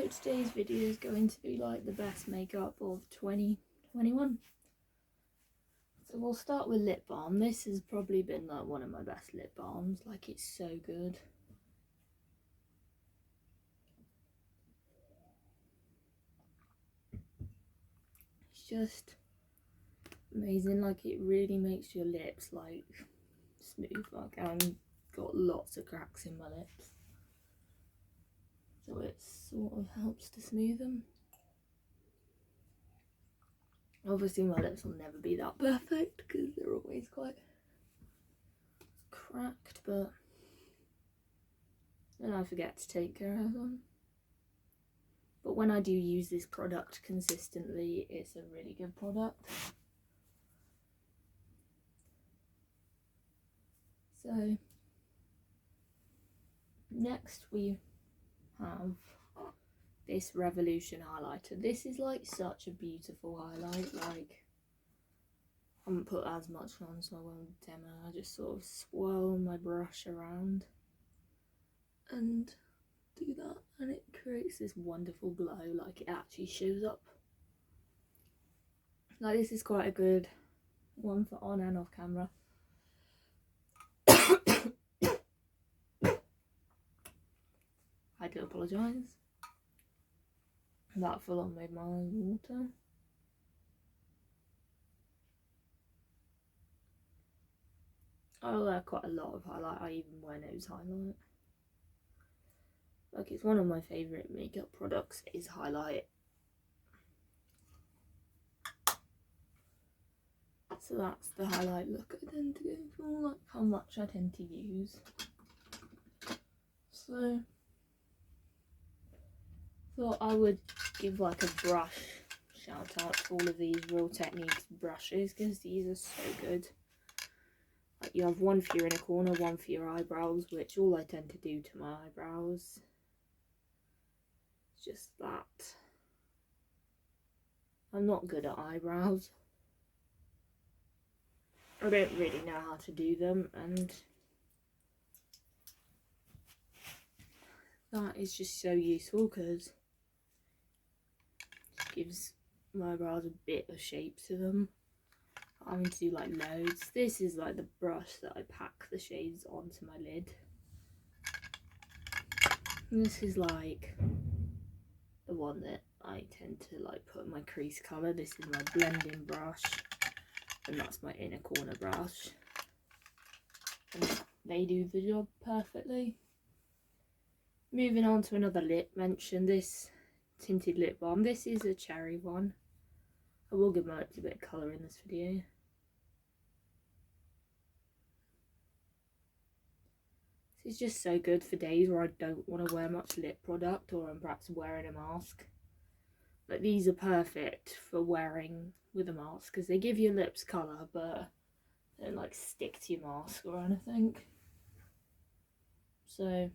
So today's video is going to be like the best makeup of 2021. So we'll start with lip balm. This has probably been like one of my best lip balms. Like, it's so good. It's just amazing. Like, it really makes your lips like smooth. Like, I've got lots of cracks in my lips, so it sort of helps to smooth them. Obviously my lips will never be that perfect because they're always quite cracked, but then I forget to take care of them. But when I do use this product consistently, it's a really good product. So next we have this Revolution highlighter. This is like such a beautiful highlight. Like, I haven't put as much on so I won't demo. I just sort of swirl my brush around and do that, and it creates this wonderful glow. Like, it actually shows up. Like, this is quite a good one for on and off camera. I do apologise. That full on made my water. I wear quite a lot of highlight. I even wear nose highlight. Like, it's one of my favourite makeup products is highlight. So that's the highlight look I tend to go for, like how much I tend to use. So thought I would give like a brush shout out to all of these Real Techniques brushes because these are so good. Like, you have one for your inner corner, one for your eyebrows, which all I tend to do to my eyebrows. It's just that I'm not good at eyebrows. I don't really know how to do them, and that is just so useful because it gives my eyebrows a bit of shape to them. I'm going to do like loads. This is like the brush that I pack the shades onto my lid. And this is like the one that I tend to like put in my crease colour. This is my blending brush, and that's my inner corner brush. And they do the job perfectly. Moving on to another lip mention, this Tinted Lip Balm. This is a cherry one. I will give my lips a bit of colour in this video. This is just so good for days where I don't want to wear much lip product or I'm perhaps wearing a mask. Like, these are perfect for wearing with a mask because they give your lips colour but they don't like stick to your mask or anything. So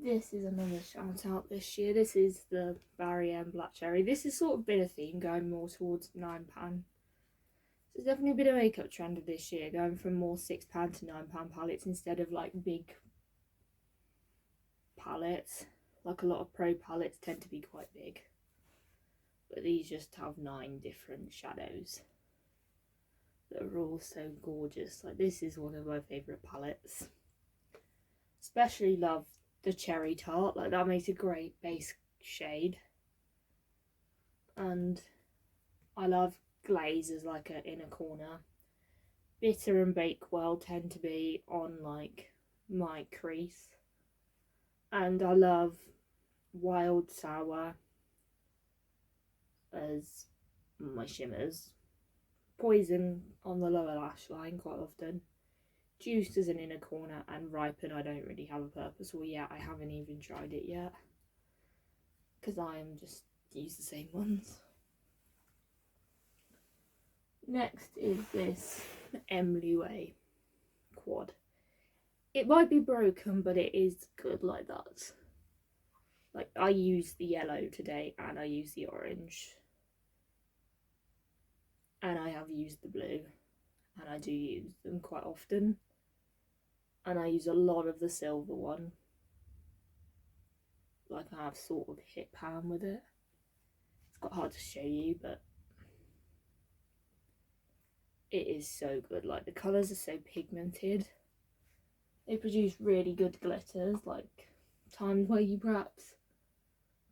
this is another shout out this year. This is the Barrier and Black Cherry. This has sort of been a theme going more towards £9. So it's definitely been a makeup trend of this year, going from more £6 to £9 palettes instead of like big palettes. Like, a lot of pro palettes tend to be quite big, but these just have 9 different shadows that are all so gorgeous. Like, this is one of my favourite palettes. Especially love the Cherry Tart. Like, that makes a great base shade. And I love Glaze as like an inner corner. Bitter and Bakewell tend to be on like my crease. And I love Wild Sour as my shimmers. Poison on the lower lash line quite often. Juiced as an inner corner, and Ripen I don't really have a purpose for yet. I haven't even tried it yet because I am just use the same ones. Next is this Emmy quad. It might be broken, but it is good like that. Like, I use the yellow today and I use the orange. and I have used the blue, and I do use them quite often, and I use a lot of the silver one. Like, I have sort of hit pan with it. It's quite hard to show you, but it is so good. Like, the colours are so pigmented. They produce really good glitters, like times where you perhaps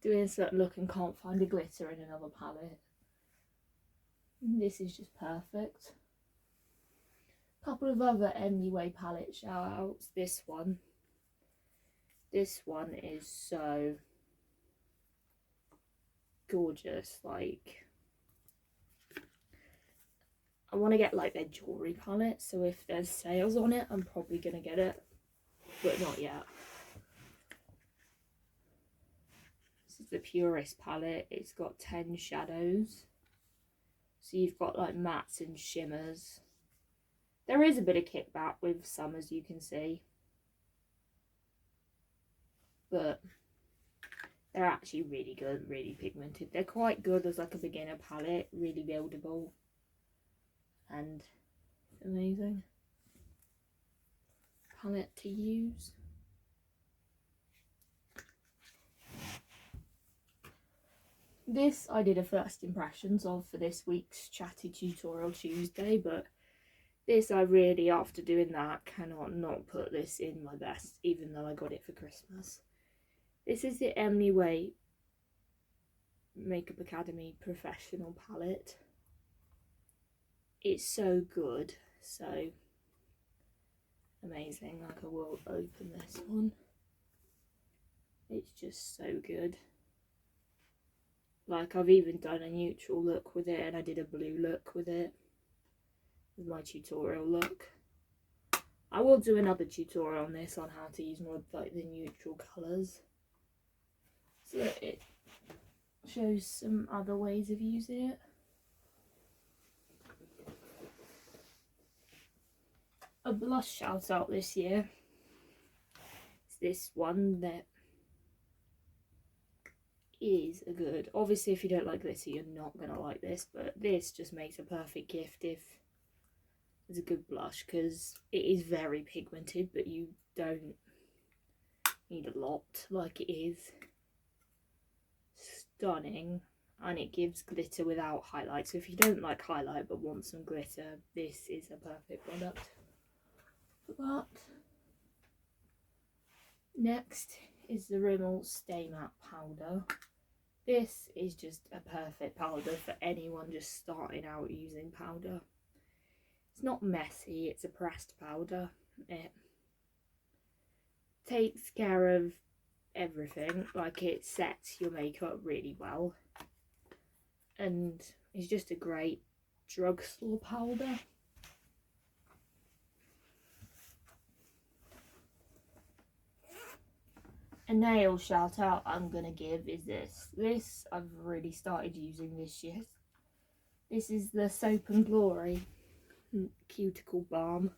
doing a certain look and can't find a glitter in another palette. This is just perfect. A couple of other Emmy palette shout outs. This one is so gorgeous. Like, I want to get like their jewellery palette, so if there's sales on it I'm probably gonna get it, but not yet. This is the Purest palette. It's got 10 shadows, so you've got like mattes and shimmers. There is a bit of kickback with some, as you can see, but they're actually really good, really pigmented. They're quite good as like a beginner palette, really buildable and amazing palette to use. This I did a first impressions of for this week's Chatty Tutorial Tuesday, but this I really, after doing that, cannot not put this in my best, even though I got it for Christmas. This is the Emmy Makeup Academy Professional Palette. It's so good, so amazing. Like, I will open this one. It's just so good. Like, I've even done a neutral look with it, and I did a blue look with it, with my tutorial look. I will do another tutorial on this, on how to use more like the neutral colours, so that it shows some other ways of using it. A blush shout out this year. It's this one that is good. Obviously, if you don't like glitter, you're not gonna like this, but this just makes a perfect gift if it's a good blush, because it is very pigmented, but you don't need a lot. Like, it is stunning, and it gives glitter without highlight. So if you don't like highlight but want some glitter, this is a perfect product for that. Next is the Rimmel Stay Matte Powder. This is just a perfect powder for anyone just starting out using powder. It's not messy, it's a pressed powder. It takes care of everything. Like, it sets your makeup really well, and it's just a great drugstore powder. A nail shout out I'm gonna give is this. This I've really started using this year. This is the Soap and Glory Cuticle Balm.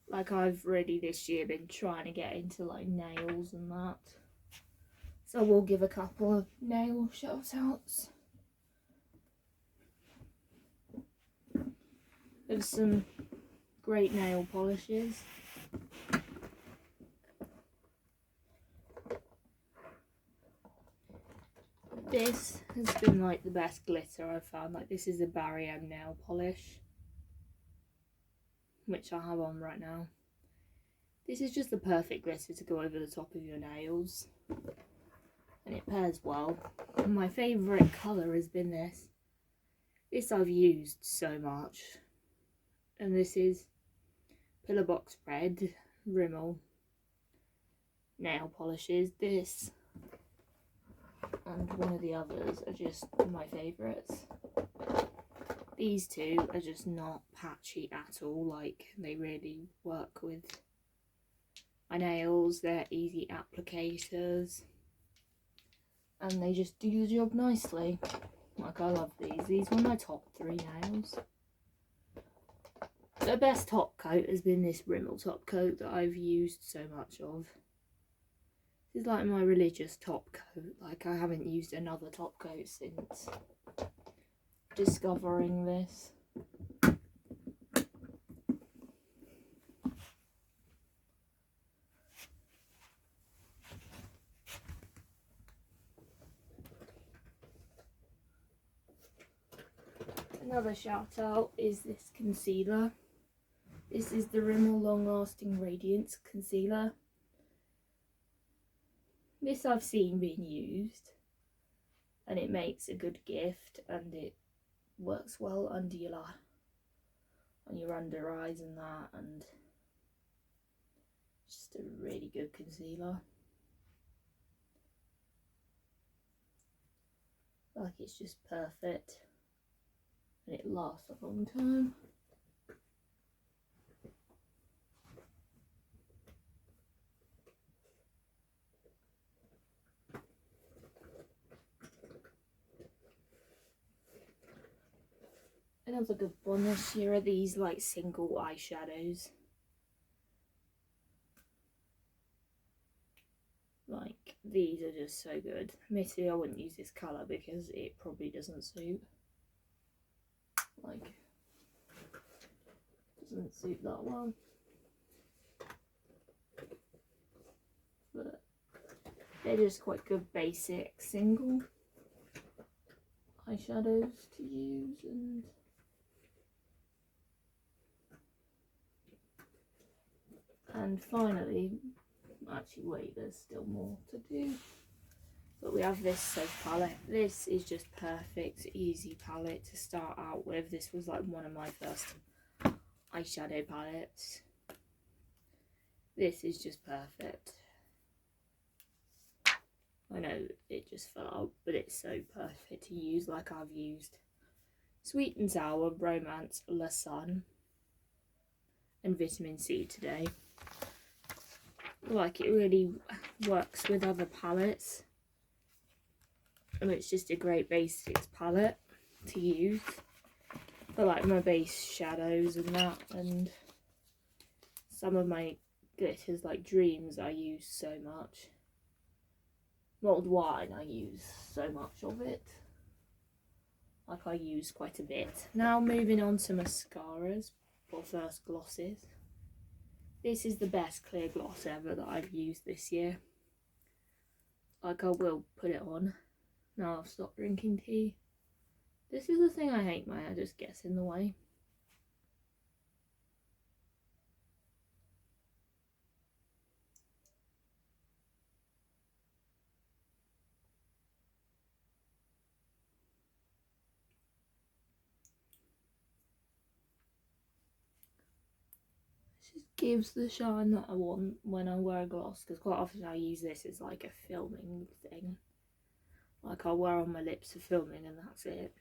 Like, I've really this year been trying to get into like nails and that, so we'll give a couple of nail shout outs. There's some great nail polishes. This has been like the best glitter I've found. Like, this is a Barry M nail polish, which I have on right now. This is just the perfect glitter to go over the top of your nails, and it pairs well. My favourite colour has been this. This I've used so much, and this is Pillar Box Red Rimmel nail polishes. This and one of the others are just my favourites. These two are just not patchy at all. Like, they really work with my nails. They're easy applicators, and they just do the job nicely. Like, I love these. These were my top 3 nails. The best top coat has been this Rimmel Top Coat that I've used so much of. This is like my religious top coat. Like, I haven't used another top coat since discovering this. other shout out is this concealer. This is the Rimmel Long Lasting Radiance concealer. This I've seen being used, and it makes a good gift, and it works well under your on your under eyes and that, and just a really good concealer. Like, it's just perfect, and it lasts a long time. Another good one this year are these like single eyeshadows. Like, these are just so good. Admittedly, I wouldn't use this colour because it probably doesn't suit. Like, doesn't suit that well. But they're just quite good basic single eyeshadows to use. And finally, actually wait, there's still more to do. But we have this soap palette. This is just perfect, easy palette to start out with. This was like one of my first eyeshadow palettes. This is just perfect. I know it just fell out, but it's so perfect to use. Like, I've used Sweet and Sour, Bromance, La Sun, and Vitamin C today. Like, it really works with other palettes, and it's just a great basics palette to use for like my base shadows and that, and some of my glitters like Dreams I use so much. Mulled Wine, I use so much of it. Like, I use quite a bit. Now moving on to mascaras, or first glosses. This is the best clear gloss ever that I've used this year. Like, I will put it on. Now I've stopped drinking tea. This is the thing I hate, my hair just gets in the way. Just gives the shine that I want when I wear a gloss, because quite often I use this as like a filming thing. Like, I'll wear on my lips for filming and that's it.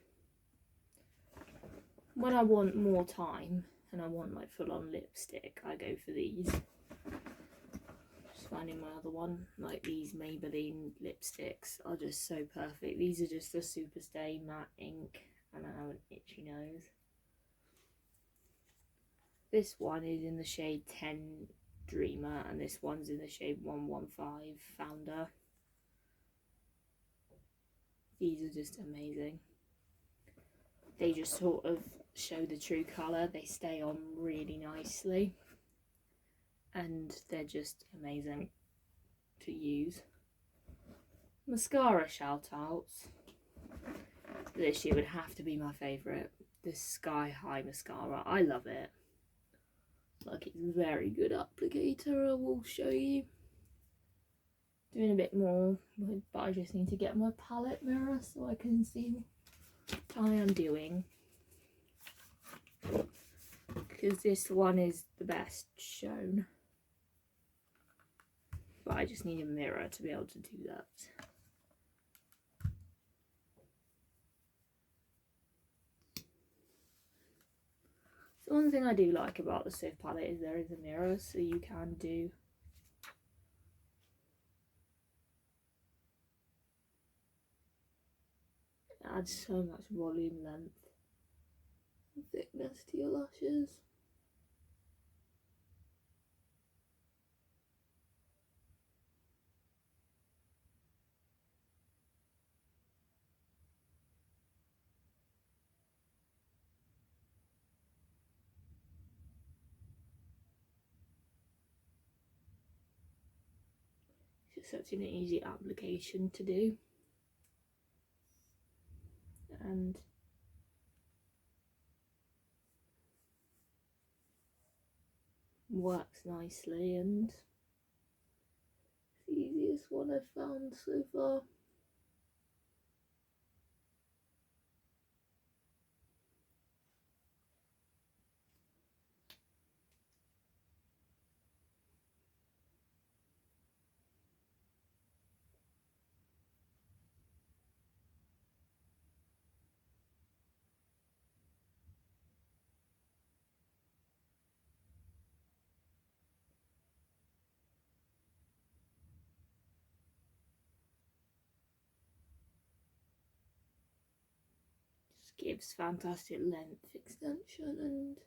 When I want more time and I want like full on lipstick, I go for these. Just finding my other one. Like, these Maybelline lipsticks are just so perfect. These are just a super stay matte ink, and I have an itchy nose. This one is in the shade 10 Dreamer, and this one's in the shade 115 Founder. These are just amazing. They just sort of show the true colour. They stay on really nicely, and they're just amazing to use. Mascara shout outs. This year would have to be my favourite. This Sky High mascara. I love it. Like, it's a very good applicator, I will show you. Doing a bit more, but I just need to get my palette mirror so I can see what I am doing. Because this one is the best shown. But I just need a mirror to be able to do that. So one thing I do like about the Soap palette is there is a mirror, so you can do adds so much volume, length, and thickness to your lashes. It's just such an easy application to do. And works nicely, and it's the easiest one I've found so far. Just gives fantastic length extension, and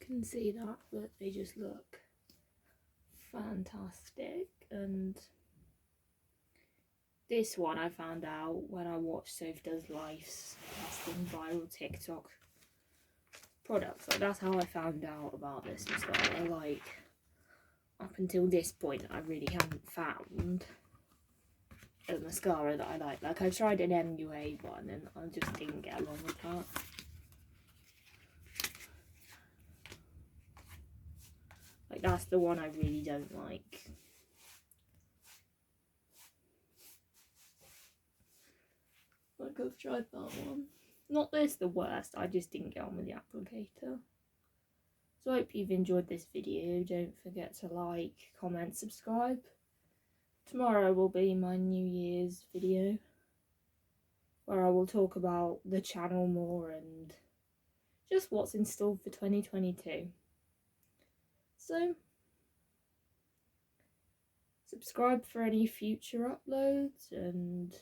you can see that, but they just look fantastic. And this one I found out when I watched Soph Does Life's testing viral TikTok products. Like, that's how I found out about this mascara. Like, up until this point I really haven't found a mascara that I like. Like, I tried an MUA one and I just didn't get along with that. Like, that's the one I really don't like. Like, I've tried that one. Not that it's the worst, I just didn't get on with the applicator. So I hope you've enjoyed this video. Don't forget to like, comment, subscribe. Tomorrow will be my New Year's video, where I will talk about the channel more and just what's in store for 2022. So, subscribe for any future uploads, and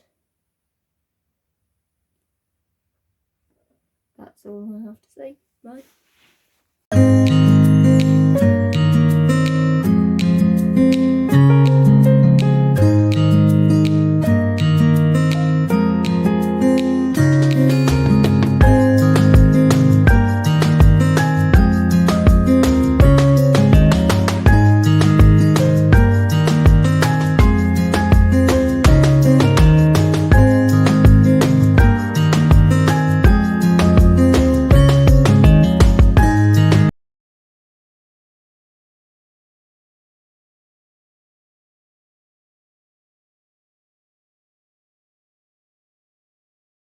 that's all I have to say. Bye.